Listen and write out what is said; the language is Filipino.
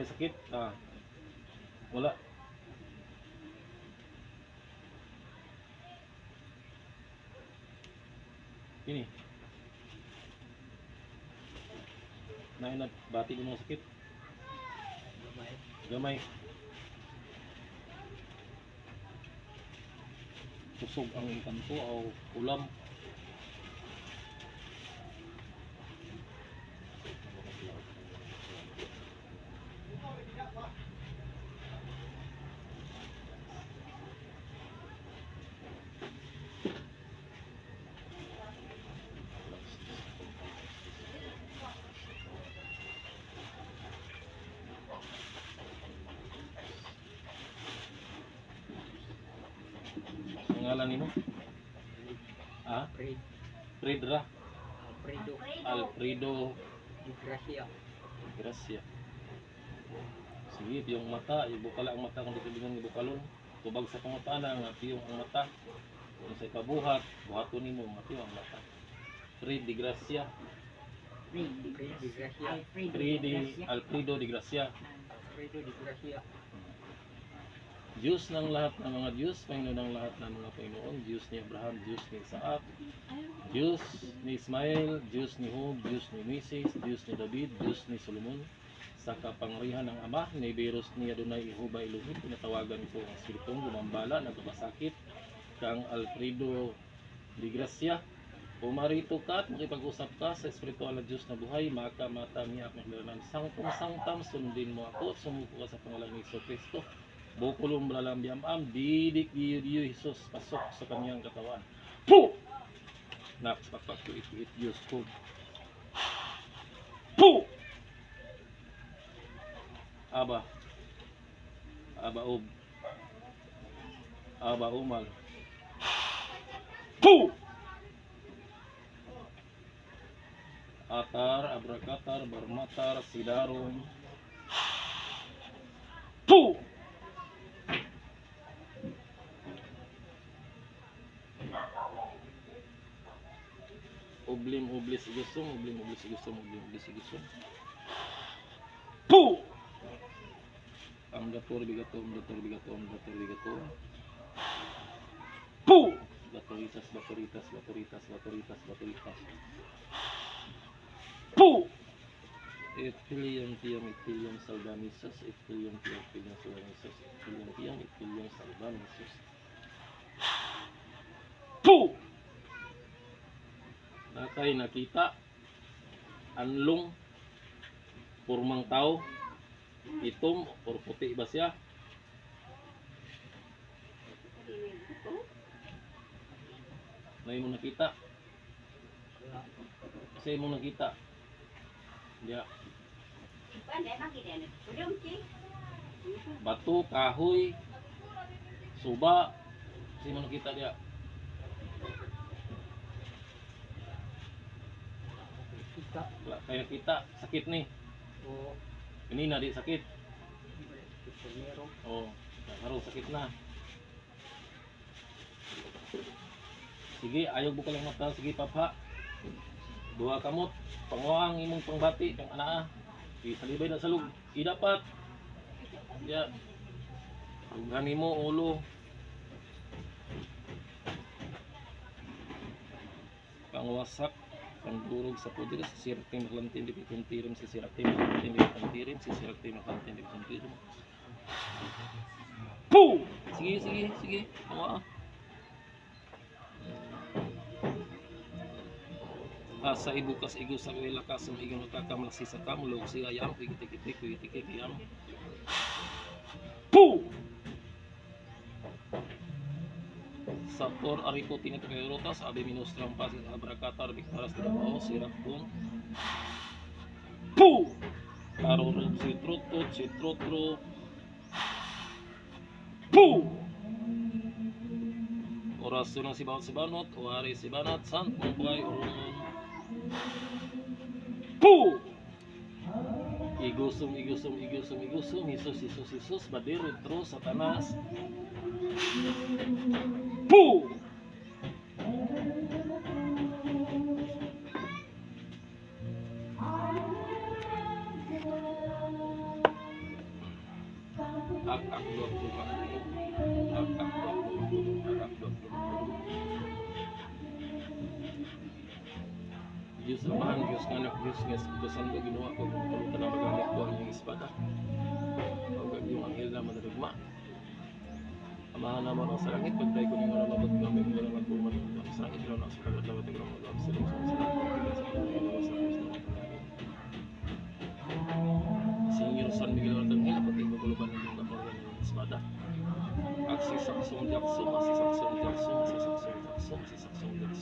may sakit. Wala. Ini. Nainat, bati mo sakit. Gamay. Kusog ang kanto o ulam. Ngalan nimo? Fredra. Alfredo Gracia. Sige, yung mata, ibukala ang mata kung dito bingon ibukalon. Tubag sa pangutana nga tiyong ang mata. Kung sa kabuhat, buhaton nimo nga tiyong ang mata. Fred de Gracia. Alfredo de Gracia. Diyos ng lahat ng mga Diyos, Panginoon ng lahat ng mga Panginoon, Diyos ni Abraham, Diyos ni Isaac, Diyos ni Ismael, Diyos ni Job, Diyos ni Moises, Diyos ni David, Diyos ni Solomon, sa kapangyarihan ng Ama, ni Beros ni Adonai Jehovah Elohim, pinatawagan ko ang spiritong gumambala, nagkabasakit, kang Alfredo de Gracia. Pumarito ka at makipag-usap ka sa espiritual na Diyos na buhay, maka mata niya at maglalang sangtam, sundin mo ako, sumuko ka sa pangalan ni Iso Cristo. Bukulong balalang biyam-am, didik diyo Jesus, pasok sa kanyang katawan. Puh! Nakpapak ko it Diyos ko. Puh! Aba umal. Puh! Atar, abrakatar, barmatar, sidaron. Puh! Ublim igusong. Puh! Ang gator bigato. Puh! Batoritas. Puh! Epilium salvamisus, Epilium salvamisus. Puh! Nakay nakita anlong purmang tao, itom or puti ba siya? May mo nakita? Kasi mo nakita? Ya. Batu, kahoy, suba, kasi mo nakita dia? Kaya kita sakit nih. Ini nadi sakit. Baru sakit na. Sige, ayaw bukal ang mata. Sige, papa. Dua kamot. Panguang imong pangbati. Yang anaa. Isalibay na salug. Idapat. Ya. Lughan mo ulo. Pangwasak. Pangdurog sa pudir, sa sirakting maklantin, di pikuntirim, sa sirakting maklantin, di pikuntirim, sa sirakting maklantin, di pikuntirim. Puh! Sige. Tawa. Sa ibukas sa lakas ng igong nagkakamlasi sa kamulog, siya ayam, kuyitik, ayam. Puh! Sapor ariko tinitagayrotas, abe minustram pasis abrakatar, biktaras tinapao, sirakbong. Puh! Karurog sitrotro. Puh! Orasyon ng sibanot, uwari sibanat, sant mong urungan. Puh! Igusum, Isus, badir, retro, satanas. Puh! ak duak duak ak duak duak ak duak duak. Diyos Amahan, Diyos Anak, Diyos nga Espiritu Santo, ginawa ko kung palutan na magamit ko ang iyong espada. Huwag yung anghel na manarugma. Amahan naman ako sa langit, pagday ko ninyo na labot gamit ko lang at puman sa langit, ilaw na sa kagat-lawat ang mga lawat sa lungsong sa langit, sa mga sa Kristo. Senior San Miguel Arcangel, pati maguluban ng mga kaparian ng espada. Aksi saksong jaksong, aksi saksong jaksong, aksi saksong jaksong, aksi saksong jaksong.